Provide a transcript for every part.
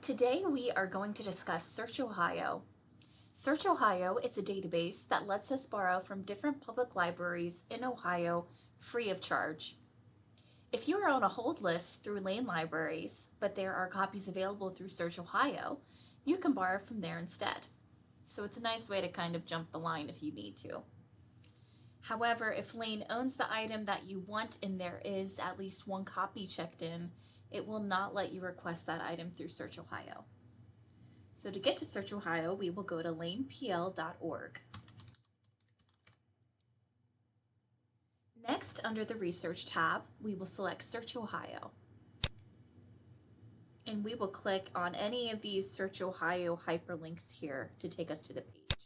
Today we are going to discuss SearchOhio. SearchOhio is a database that lets us borrow from different public libraries in Ohio free of charge. If you are on a hold list through Lane Libraries, but there are copies available through SearchOhio, you can borrow from there instead. So it's a nice way to kind of jump the line if you need to. However, if Lane owns the item that you want and there is at least one copy checked in, it will not let you request that item through SearchOhio. So to get to SearchOhio, we will go to lanepl.org. Next, under the Research tab, we will select SearchOhio. And we will click on any of these SearchOhio hyperlinks here to take us to the page.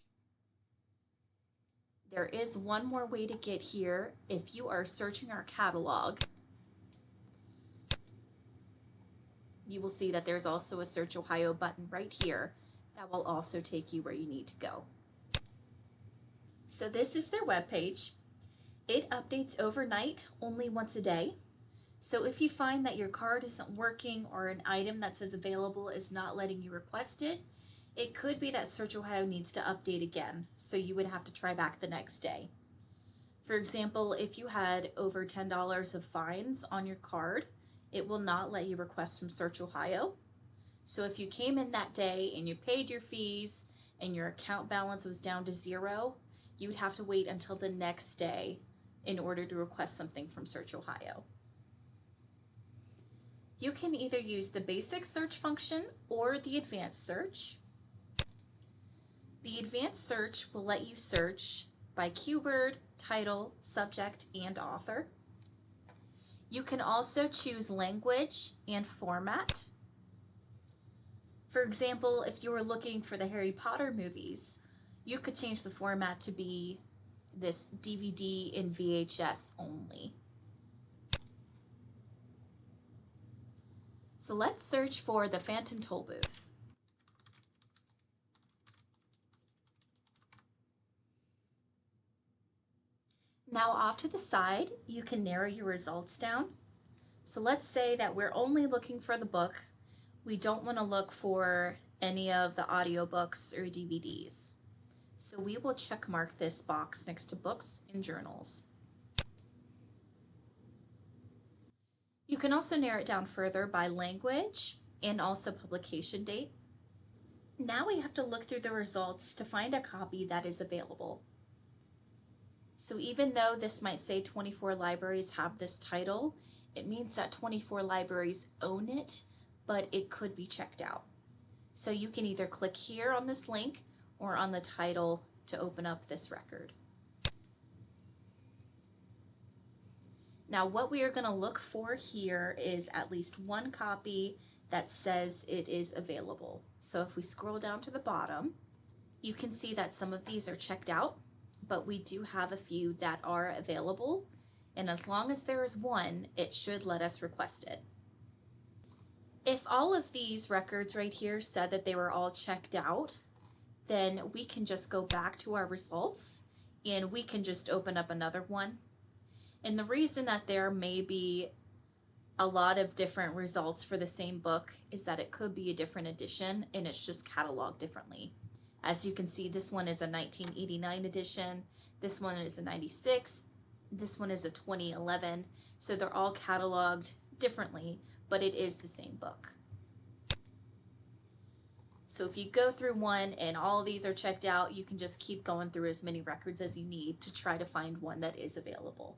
There is one more way to get here. If you are searching our catalog, you will see that there's also a SearchOhio button right here that will also take you where you need to go. So this is their webpage. It updates overnight, only once a day. So if you find that your card isn't working or an item that says available is not letting you request it, it could be that SearchOhio needs to update again, so you would have to try back the next day. For example, if you had over $10 of fines on your card, it will not let you request from SearchOhio. So if you came in that day and you paid your fees and your account balance was down to 0, you would have to wait until the next day in order to request something from SearchOhio. You can either use the basic search function or the advanced search. The advanced search will let you search by keyword, title, subject, and author. You can also choose language and format. For example, if you were looking for the Harry Potter movies, you could change the format to be this DVD and VHS only. So let's search for the Phantom Tollbooth. Now off to the side, you can narrow your results down. So let's say that we're only looking for the book. We don't want to look for any of the audiobooks or DVDs. So we will check mark this box next to books and journals. You can also narrow it down further by language and also publication date. Now we have to look through the results to find a copy that is available. So even though this might say 24 libraries have this title, it means that 24 libraries own it, but it could be checked out. So you can either click here on this link or on the title to open up this record. Now what we are going to look for here is at least one copy that says it is available. So if we scroll down to the bottom, you can see that some of these are checked out, but we do have a few that are available. And as long as there is one, it should let us request it. If all of these records right here said that they were all checked out, then we can just go back to our results and we can just open up another one. And the reason that there may be a lot of different results for the same book is that it could be a different edition and it's just cataloged differently. As you can see, this one is a 1989 edition, this one is a 96, this one is a 2011, so they're all cataloged differently, but it is the same book. So if you go through one and all of these are checked out, you can just keep going through as many records as you need to try to find one that is available.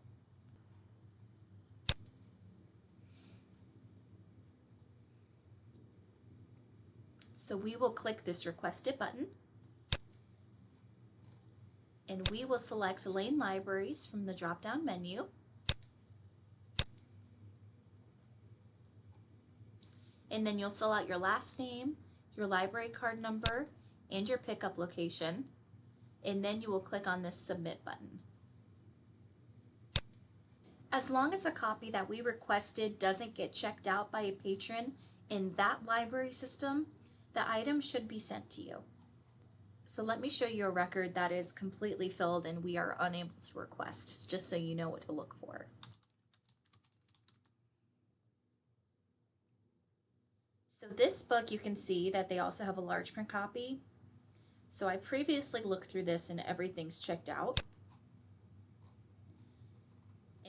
So we will click this Request It button, and we will select Lane Libraries from the drop-down menu. And then you'll fill out your last name, your library card number, and your pickup location. And then you will click on this Submit button. As long as the copy that we requested doesn't get checked out by a patron in that library system, the item should be sent to you. So let me show you a record that is completely filled and we are unable to request, just so you know what to look for. So this book, you can see that they also have a large print copy. So I previously looked through this and everything's checked out.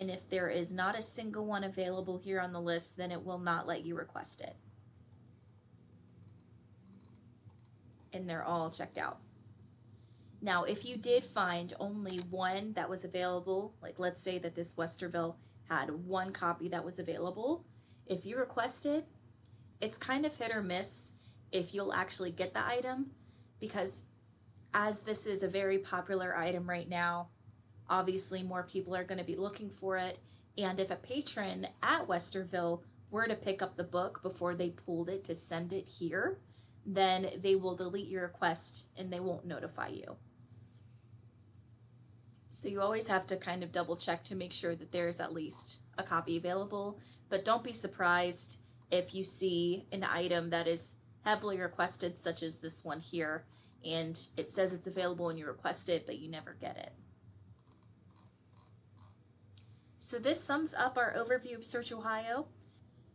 And if there is not a single one available here on the list, then it will not let you request it. And they're all checked out. Now, if you did find only one that was available, like let's say that this Westerville had one copy that was available, if you request it, it's kind of hit or miss if you'll actually get the item, because as this is a very popular item right now, obviously more people are going to be looking for it. And if a patron at Westerville were to pick up the book before they pulled it to send it here, then they will delete your request and they won't notify you. So you always have to kind of double check to make sure that there's at least a copy available. But don't be surprised if you see an item that is heavily requested, such as this one here, and it says it's available and you request it, but you never get it. So this sums up our overview of SearchOhio.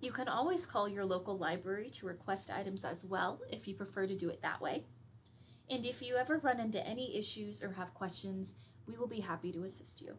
You can always call your local library to request items as well if you prefer to do it that way. And if you ever run into any issues or have questions, we will be happy to assist you.